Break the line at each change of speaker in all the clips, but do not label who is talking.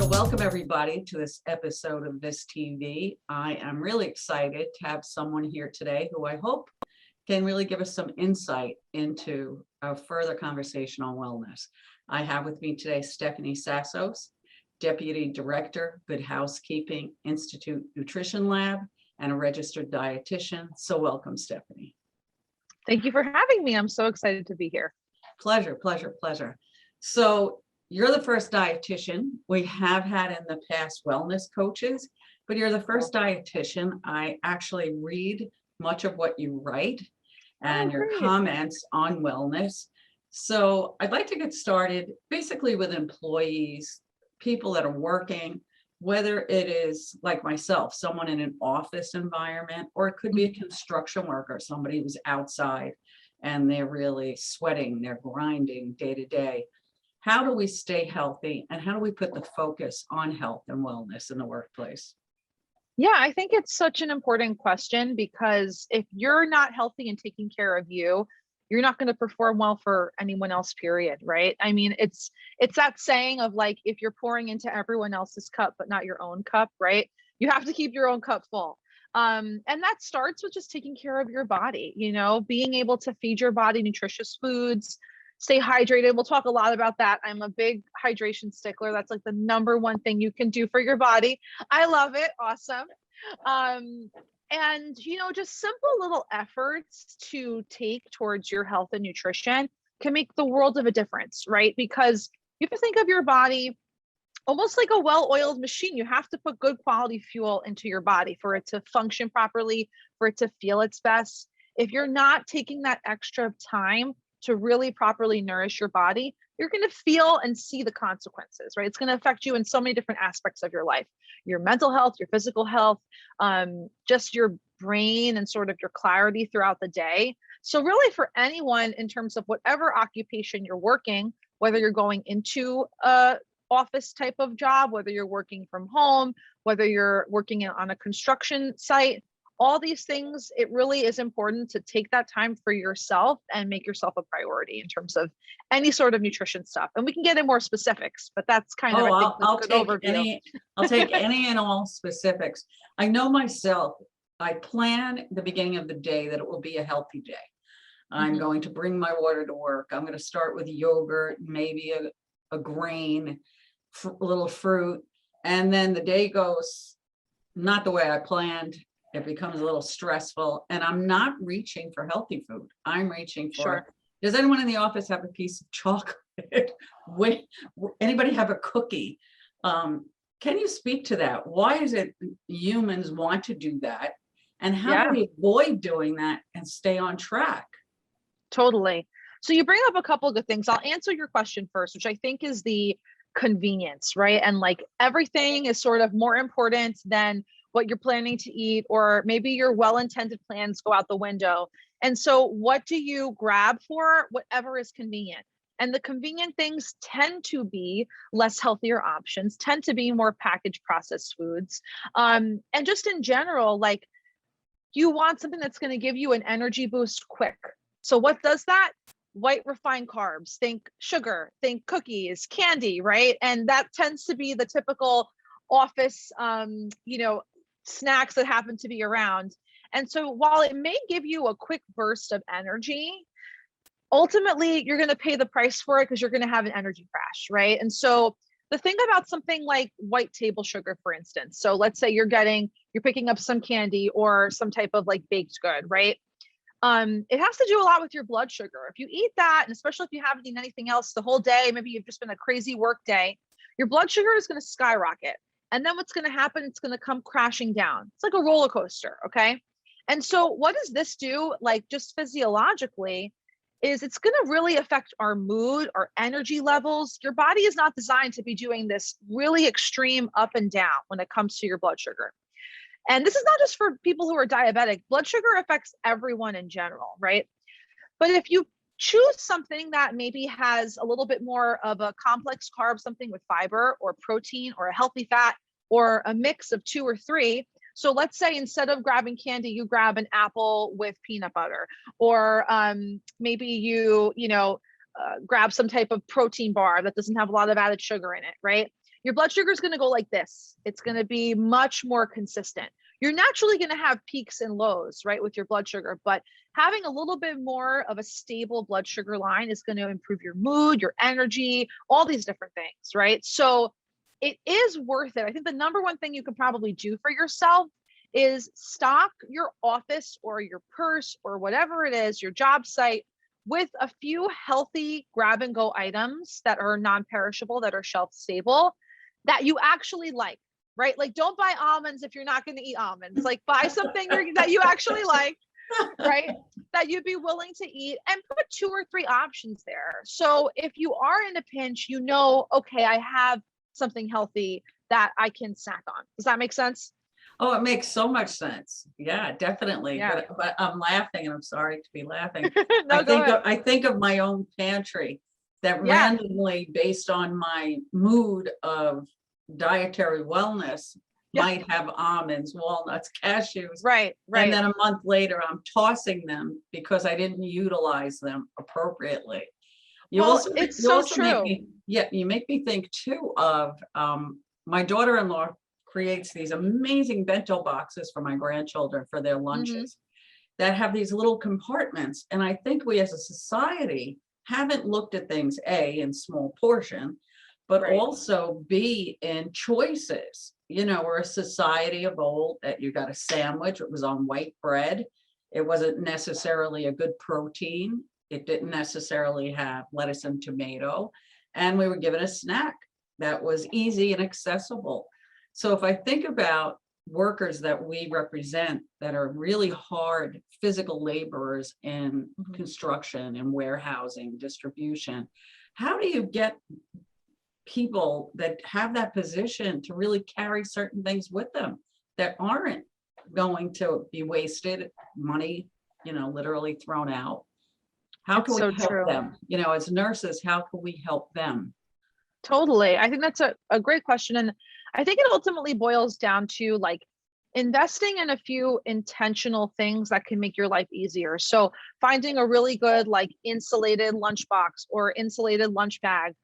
So welcome everybody to this episode of VISTV. I am really excited to have someone here today who I hope can really give us some insight into a further conversation on wellness. I have with me today Stefani Sassos, Deputy Director, Good Housekeeping Institute Nutrition Lab, and a registered dietitian. So welcome, Stefani.
Thank you for having me. I'm so excited to be here.
Pleasure, pleasure, pleasure. So you're the first dietitian. We have had in the past wellness coaches, but you're the first dietitian. I actually read much of what you write and your comments on wellness. So I'd like to get started basically with employees, people that are working, whether it is like myself, someone in an office environment, or it could be a construction worker, somebody who's outside and they're really sweating, they're grinding day to day. How do we stay healthy and how do we put the focus on health and wellness in the workplace?
Yeah, I think it's such an important question because if you're not healthy and taking care of you, you're not going to perform well for anyone else, period, right? I mean, it's that saying of like, if you're pouring into everyone else's cup, but not your own cup, right? You have to keep your own cup full. And that starts with just taking care of your body, being able to feed your body nutritious foods, stay hydrated. We'll talk a lot about that. I'm a big hydration stickler. That's like the number one thing you can do for your body. I love it. Awesome. And, just simple little efforts to take towards your health and nutrition can make the world of a difference, right? Because you have to think of your body almost like a well-oiled machine. You have to put good quality fuel into your body for it to function properly, for it to feel its best. If you're not taking that extra time to really properly nourish your body, you're going to feel and see the consequences, right? It's going to affect you in so many different aspects of your life, your mental health, your physical health, just your brain and sort of your clarity throughout the day. So really for anyone in terms of whatever occupation you're working, whether you're going into a office type of job, whether you're working from home, whether you're working on a construction site, all these things, it really is important to take that time for yourself and make yourself a priority in terms of any sort of nutrition stuff. And we can get in more specifics, but that's kind of, I think,
I'll
good
take
overview.
I'll take any and all specifics. I know myself, I plan the beginning of the day that it will be a healthy day. I'm going to bring my water to work. I'm going to start with yogurt, maybe a grain, a little fruit. And then the day goes not the way I planned. It becomes a little stressful and I'm not reaching for healthy food. I'm reaching for, does anyone in the office have a piece of chocolate? Anybody have a cookie? Can you speak to that? Why is it humans want to do that? And how do we avoid doing that and stay on track?
Totally. So you bring up a couple of good things. I'll answer your question first, which I think is the convenience, right? And like everything is sort of more important than what you're planning to eat, or maybe your well-intended plans go out the window. And so what do you grab for? Whatever is convenient. And the convenient things tend to be less healthier options, tend to be more packaged processed foods. And just in general, like you want something that's going to give you an energy boost quick. So what does that? White refined carbs, think sugar, think cookies, candy, right? And that tends to be the typical office, snacks that happen to be around. And so while it may give you a quick burst of energy, ultimately you're going to pay the price for it because you're going to have an energy crash, right? And so the thing about something like white table sugar, for instance, so let's say you're picking up some candy or some type of like baked good, right? It has to do a lot with your blood sugar. If you eat that, and especially if you haven't eaten anything else the whole day, maybe you've just been a crazy work day, your blood sugar is going to skyrocket. And then what's going to happen? It's going to come crashing down. It's like a roller coaster. Okay. And so what does this do? Like just physiologically is it's going to really affect our mood, our energy levels. Your body is not designed to be doing this really extreme up and down when it comes to your blood sugar. And this is not just for people who are diabetic. Blood sugar affects everyone in general, right? But if you choose something that maybe has a little bit more of a complex carb, something with fiber or protein or a healthy fat or a mix of 2 or 3. So let's say instead of grabbing candy, you grab an apple with peanut butter, or maybe you grab some type of protein bar that doesn't have a lot of added sugar in it, right? your blood sugar is going to go like this. It's going to be much more consistent. You're naturally going to have peaks and lows, right, with your blood sugar, but having a little bit more of a stable blood sugar line is going to improve your mood, your energy, all these different things, right? So it is worth it. I think the number one thing you can probably do for yourself is stock your office or your purse or whatever it is, your job site, with a few healthy grab and go items that are non-perishable, that are shelf stable, that you actually like, right? Like, don't buy almonds if you're not going to eat almonds. Like, buy something that you actually like, right? That you'd be willing to eat, and put 2 or 3 options there. So if you are in a pinch, you know, okay, I have something healthy that I can snack on. Does that make sense?
Oh, it makes so much sense. Yeah, definitely.
Yeah.
But I'm laughing, and I'm sorry to be laughing.
No, go ahead.
I think of my own pantry that
Yeah.
randomly, based on my mood of dietary wellness,
Yeah.
might have almonds, walnuts, cashews.
Right,
And
right.
then a month later, I'm tossing them because I didn't utilize them appropriately.
Well, it's
You
so
also make
true.
me, yeah, you make me think too of my daughter-in-law creates these amazing bento boxes for my grandchildren for their
Mhm.
lunches that have these little compartments. And I think we as a society haven't looked at things, A, in small portion, but
Right.
also B, in choices. You know, we're a society of old that you got a sandwich, it was on white bread. It wasn't necessarily a good protein. It didn't necessarily have lettuce and tomato. And we were given a snack that was easy and accessible. So if I think about workers that we represent that are really hard physical laborers in
Mhm.
construction and warehousing, distribution, how do you get people that have that position to really carry certain things with them that aren't going to be wasted, money, you know, literally thrown out? How
It's
can
so
we help
true.
them? You know, as nurses, how can we help them?
Totally. I think that's a great question. And I think it ultimately boils down to like investing in a few intentional things that can make your life easier. So finding a really good like insulated lunchbox or insulated lunch bag.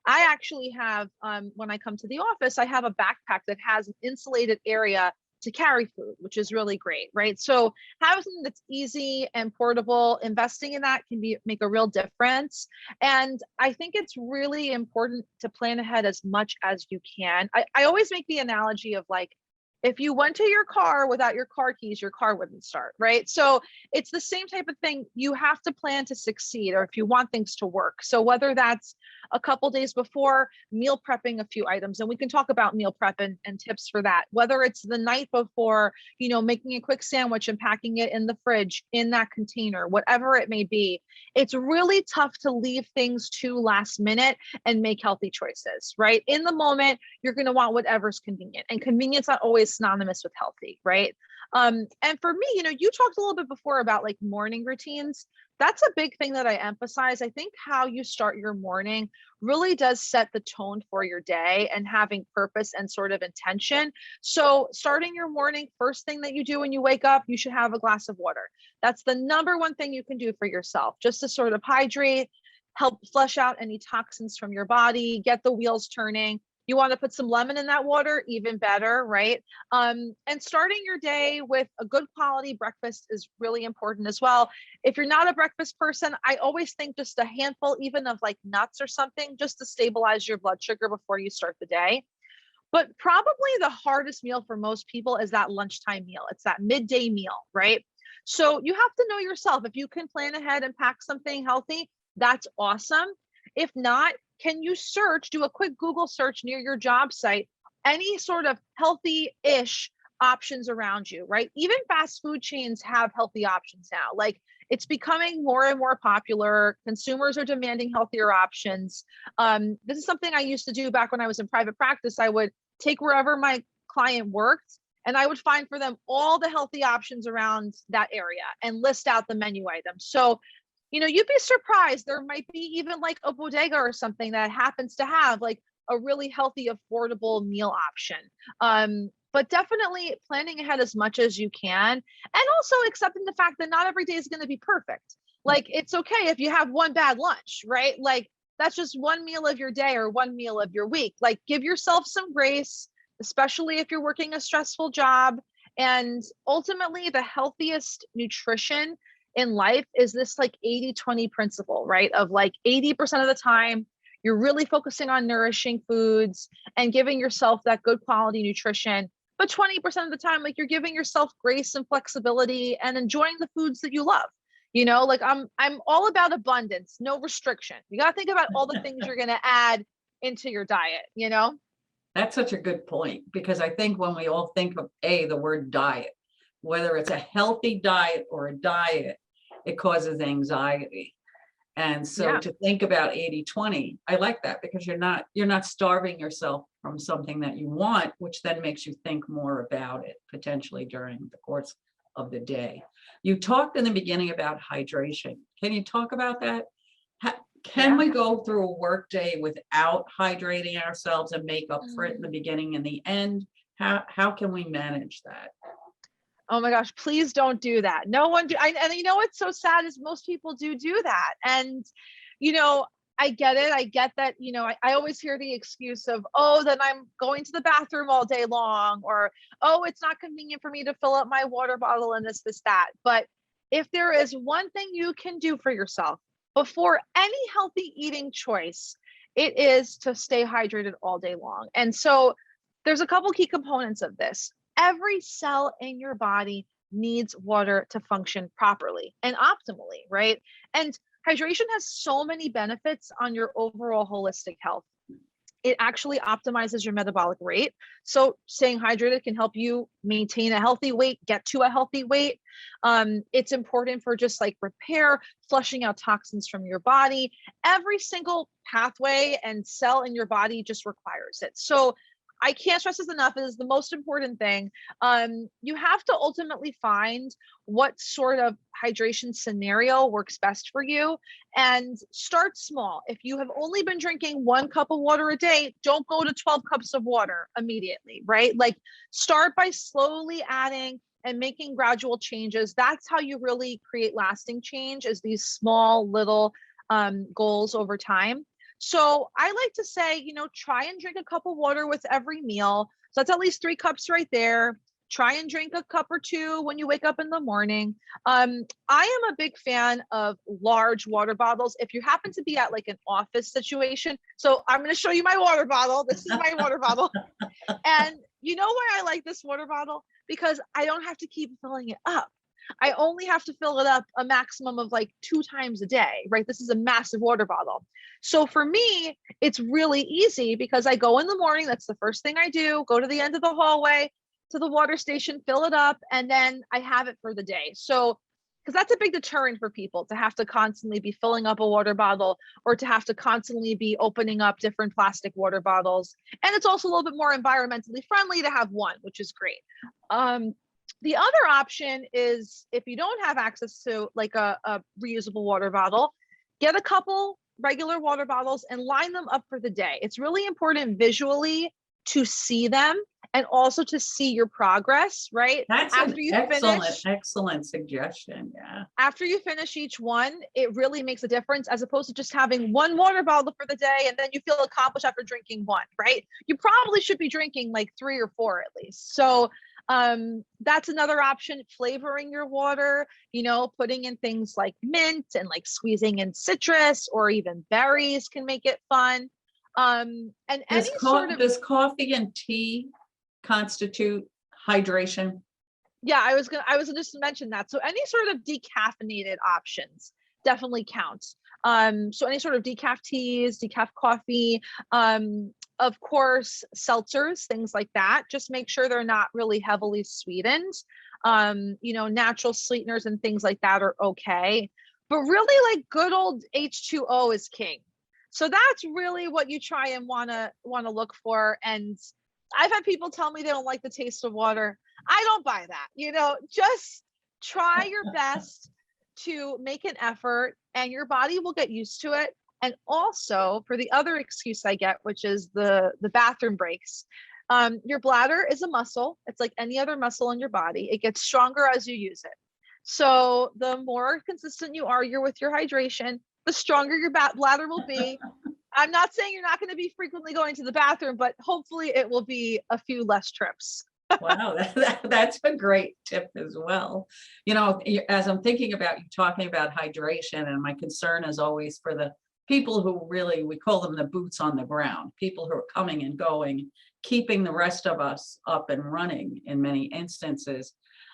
I actually have when I come to the office, I have a backpack that has an insulated area to carry food, which is really great, right? So having something that's easy and portable, investing in that can make a real difference. And I think it's really important to plan ahead as much as you can. I always make the analogy of like, if you went to your car without your car keys, your car wouldn't start, right? So it's the same type of thing. You have to plan to succeed, or if you want things to work. So whether that's a couple days before, meal prepping a few items, and we can talk about meal prep and tips for that. Whether it's the night before, you know, making a quick sandwich and packing it in the fridge in that container, whatever it may be. It's really tough to leave things to last minute and make healthy choices, right? In the moment, you're going to want whatever's convenient, and convenience not always synonymous with healthy, right? And for me, you know, you talked a little bit before about like morning routines. That's a big thing that I emphasize. I think how you start your morning really does set the tone for your day, and having purpose and sort of intention. So starting your morning, first thing that you do when you wake up, you should have a glass of water. That's the number one thing you can do for yourself, just to sort of hydrate, help flush out any toxins from your body, get the wheels turning. You want to put some lemon in that water, even better, right? And starting your day with a good quality breakfast is really important as well. If you're not a breakfast person, I always think just a handful, even of like nuts or something, just to stabilize your blood sugar before you start the day. But probably the hardest meal for most people is that lunchtime meal. It's that midday meal, right? So you have to know yourself. If you can plan ahead and pack something healthy, that's awesome. If not, can you do a quick Google search near your job site, any sort of healthy-ish options around you, right? Even fast food chains have healthy options now. Like, it's becoming more and more popular. Consumers are demanding healthier options. This is something I used to do back when I was in private practice. I would take wherever my client worked, and I would find for them all the healthy options around that area and list out the menu items. So, you know, you'd be surprised. There might be even like a bodega or something that happens to have like a really healthy, affordable meal option. But definitely planning ahead as much as you can, and also accepting the fact that not every day is going to be perfect. Like, it's okay if you have one bad lunch, right? Like, that's just one meal of your day or one meal of your week. Like, give yourself some grace, especially if you're working a stressful job. And ultimately, the healthiest nutrition in life is this like 80-20 principle, right? Of like 80% of the time, you're really focusing on nourishing foods and giving yourself that good quality nutrition. But 20% of the time, like, you're giving yourself grace and flexibility and enjoying the foods that you love. Like, I'm all about abundance, no restriction. You got to think about all the things you're going to add into your diet.
That's such a good point, because I think when we all think of the word diet, whether it's a healthy diet or a diet, it causes anxiety. And so
Yeah.
to think about 80-20, I like that, because you're not starving yourself from something that you want, which then makes you think more about it potentially during the course of the day. You talked in the beginning about hydration. Can you talk about that? Can we go through a work day without hydrating ourselves and make up for it in the beginning and the end? How can we manage that?
Oh my gosh, please don't do that. No one do. And what's so sad is most people do that. And, I get it. I get that, I always hear the excuse of, oh, then I'm going to the bathroom all day long, or, oh, it's not convenient for me to fill up my water bottle and this, that. But if there is one thing you can do for yourself before any healthy eating choice, it is to stay hydrated all day long. And so there's a couple key components of this. Every cell in your body needs water to function properly and optimally, right? And hydration has so many benefits on your overall holistic health. It actually optimizes your metabolic rate. So staying hydrated can help you maintain a healthy weight, get to a healthy weight. It's important for just like repair, flushing out toxins from your body. Every single pathway and cell in your body just requires it. So I can't stress this enough. It is the most important thing. You have to ultimately find what sort of hydration scenario works best for you, and start small. If you have only been drinking 1 cup of water a day, don't go to 12 cups of water immediately, right? Like, start by slowly adding and making gradual changes. That's how you really create lasting change, is these small little goals over time. So I like to say, try and drink a cup of water with every meal. So that's at least 3 cups right there. Try and drink a cup or 2 when you wake up in the morning. I am a big fan of large water bottles. If you happen to be at like an office situation, so I'm going to show you my water bottle. This is my water bottle. And you know why I like this water bottle? Because I don't have to keep filling it up. I only have to fill it up a maximum of like 2 times a day, right? This is a massive water bottle. So for me, it's really easy because I go in the morning. That's the first thing I do. Go to the end of the hallway to the water station, fill it up, and then I have it for the day. So, because that's a big deterrent for people, to have to constantly be filling up a water bottle, or to have to constantly be opening up different plastic water bottles. And it's also a little bit more environmentally friendly to have one, which is great. The other option is, if you don't have access to like a reusable water bottle, get a couple regular water bottles and line them up for the day. It's really important visually to see them and also to see your progress, right?
That's
After
an
you
excellent suggestion. Yeah.
after you finish each one, it really makes a difference, as opposed to just having one water bottle for the day and then you feel accomplished after drinking one, right? You probably should be drinking like 3 or 4 at least. So that's another option. Flavoring your water, putting in things like mint and like squeezing in citrus or even berries can make it fun. And
Does coffee and tea constitute hydration?
Yeah, I was gonna just mention that. So any sort of decaffeinated options definitely counts. So any sort of decaf teas, decaf coffee, of course, seltzers, things like that. Just make sure they're not really heavily sweetened. Natural sweeteners and things like that are okay. But really, like, good old H2O is king. So that's really what you try and wanna look for. And I've had people tell me they don't like the taste of water. I don't buy that. Just try your best to make an effort, and your body will get used to it. And also, for the other excuse I get, which is the bathroom breaks, your bladder is a muscle. It's like any other muscle in your body. It gets stronger as you use it. So the more consistent you are with your hydration, the stronger your bladder will be, I'm not saying you're not going to be frequently going to the bathroom, but hopefully it will be a few less trips.
Wow, that's a great tip as well. As I'm thinking about you talking about hydration, and my concern is always for the people who really, we call them the boots on the ground, people who are coming and going, keeping the rest of us up and running in many instances.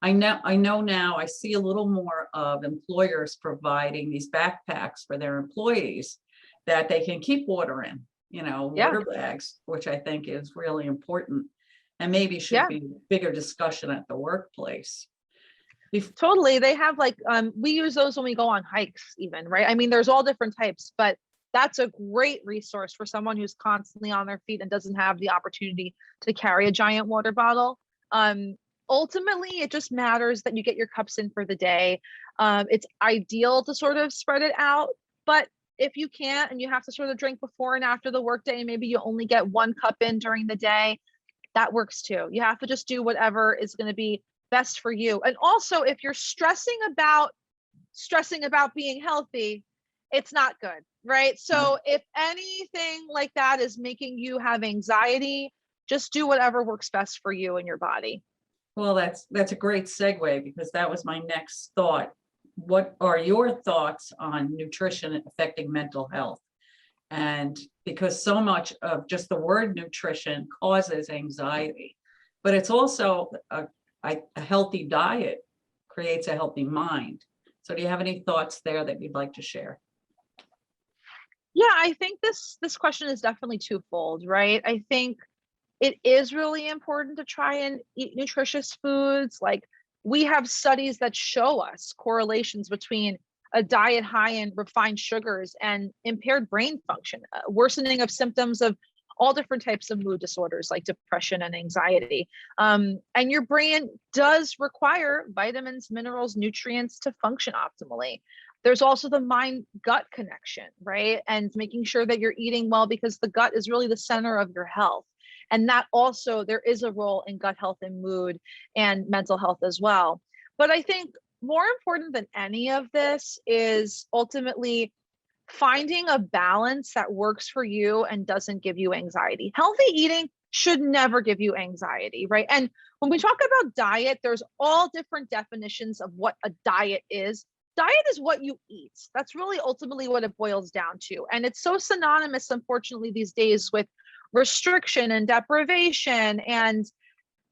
I know now I see a little more of employers providing these backpacks for their employees that they can keep water in,
Yeah.
water bags, which I think is really important. And maybe should
Yeah.
be bigger discussion at the workplace.
Totally. They have like, we use those when we go on hikes even, right? I mean, there's all different types, but that's a great resource for someone who's constantly on their feet and doesn't have the opportunity to carry a giant water bottle. Ultimately, it just matters that you get your cups in for the day. It's ideal to sort of spread it out, but if you can't and you have to sort of drink before and after the workday, and maybe you only get 1 cup in during the day, that works too. You have to just do whatever is going to be best for you. And also, if you're stressing about being healthy, it's not good, right? So if anything like that is making you have anxiety, just do whatever works best for you and your body.
Well, that's a great segue, because that was my next thought. What are your thoughts on nutrition affecting mental health? And because so much of just the word nutrition causes anxiety, but it's also a healthy diet creates a healthy mind. So do you have any thoughts there that you'd like to share?
Yeah, I think this question is definitely twofold, right? I think it is really important to try and eat nutritious foods. Like, we have studies that show us correlations between a diet high in refined sugars and impaired brain function, worsening of symptoms of all different types of mood disorders like depression and anxiety. And your brain does require vitamins, minerals, nutrients to function optimally. There's also the mind gut connection, right? And making sure that you're eating well, because the gut is really the center of your health. And that also, there is a role in gut health and mood and mental health as well. But I think more important than any of this is ultimately finding a balance that works for you and doesn't give you anxiety. Healthy eating should never give you anxiety, right? And when we talk about diet, there's all different definitions of what a diet is. Diet is what you eat. That's really ultimately what it boils down to. And it's so synonymous, unfortunately, these days with restriction and deprivation. And,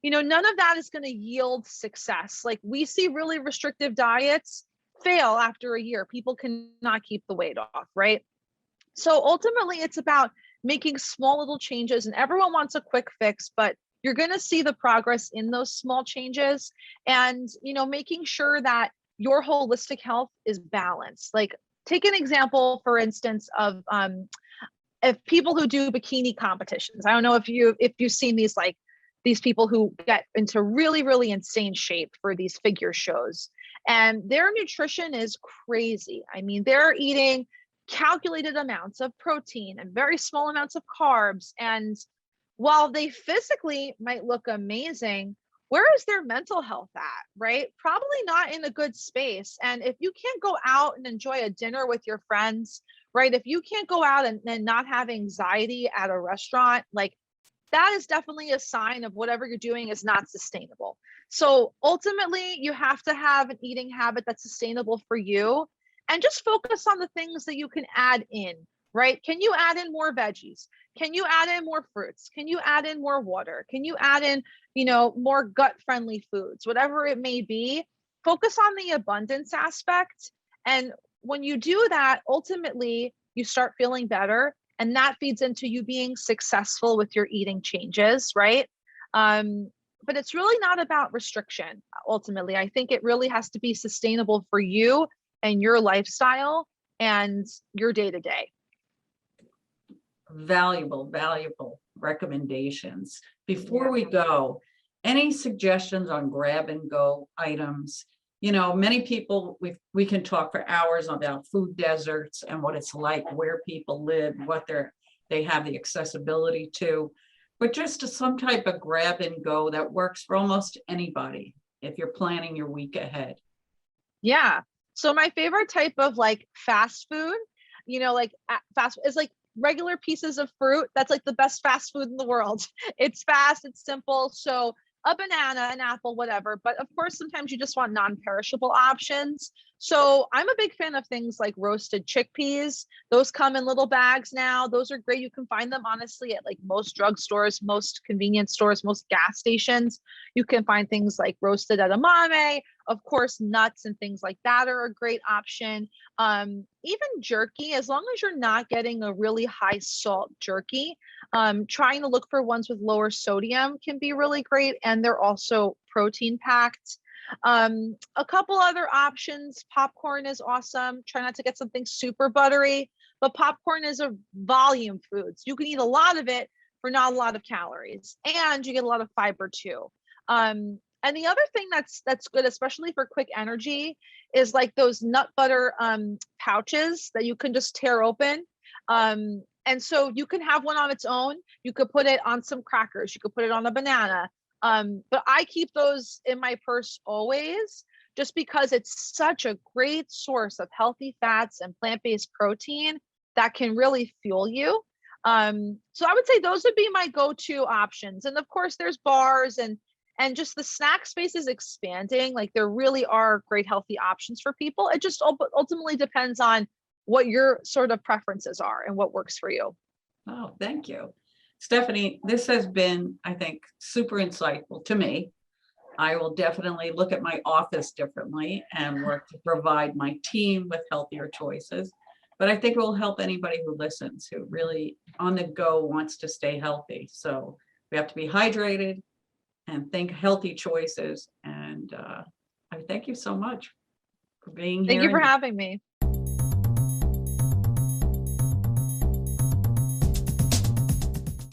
none of that is going to yield success. Like, we see really restrictive diets fail after a year. People cannot keep the weight off, right? So ultimately, it's about making small little changes, and everyone wants a quick fix, but you're going to see the progress in those small changes. And, making sure that your holistic health is balanced. Like, take an example, for instance, of if people who do bikini competitions. I don't know if you've seen these people who get into really, really insane shape for these figure shows, and their nutrition is crazy. I mean, they're eating calculated amounts of protein and very small amounts of carbs. And while they physically might look amazing, where is their mental health at, right? Probably not in a good space. And if you can't go out and enjoy a dinner with your friends, right? If you can't go out and not have anxiety at a restaurant, like, that is definitely a sign of whatever you're doing is not sustainable. So ultimately, you have to have an eating habit that's sustainable for you, and just focus on the things that you can add in, right? Can you add in more veggies? Can you add in more fruits? Can you add in more water? Can you add in, more gut friendly foods? Whatever it may be, focus on the abundance aspect. And when you do that, ultimately, you start feeling better. And that feeds into you being successful with your eating changes, right? But it's really not about restriction. Ultimately, I think it really has to be sustainable for you and your lifestyle and your day to day.
Valuable recommendations. Before we go, any suggestions on grab and go items? Many people, we can talk for hours about food deserts and what it's like, where people live, what they have the accessibility to, but just some type of grab and go that works for almost anybody if you're planning your week ahead.
Yeah. So my favorite type of fast food, fast is like regular pieces of fruit. That's like the best fast food in the world. It's fast, it's simple. So a banana, an apple, whatever. But of course, sometimes you just want non-perishable options. So I'm a big fan of things like roasted chickpeas. Those come in little bags now. Those are great. You can find them honestly at like most drugstores, most convenience stores, most gas stations. You can find things like roasted edamame. Of course, nuts and things like that are a great option. Even jerky, as long as you're not getting a really high salt jerky, trying to look for ones with lower sodium can be really great. And they're also protein packed. A couple other options. Popcorn is awesome. Try not to get something super buttery, but popcorn is a volume food. So you can eat a lot of it for not a lot of calories, and you get a lot of fiber too. And the other thing that's good, especially for quick energy, is like those nut butter pouches that you can just tear open. And so you can have one on its own. You could put it on some crackers. You could put it on a banana. But I keep those in my purse always, just because it's such a great source of healthy fats and plant-based protein that can really fuel you. So I would say those would be my go-to options. And of course, there's bars and just the snack space is expanding. Like there really are great healthy options for people. It just ultimately depends on what your sort of preferences are and what works for you.
Oh, thank you. Stephanie, this has been, I think, super insightful to me. I will definitely look at my office differently and work to provide my team with healthier choices. But I think it will help anybody who listens, who really on the go wants to stay healthy. So we have to be hydrated and think healthy choices. And I thank you so much for being here.
Thank you for having me.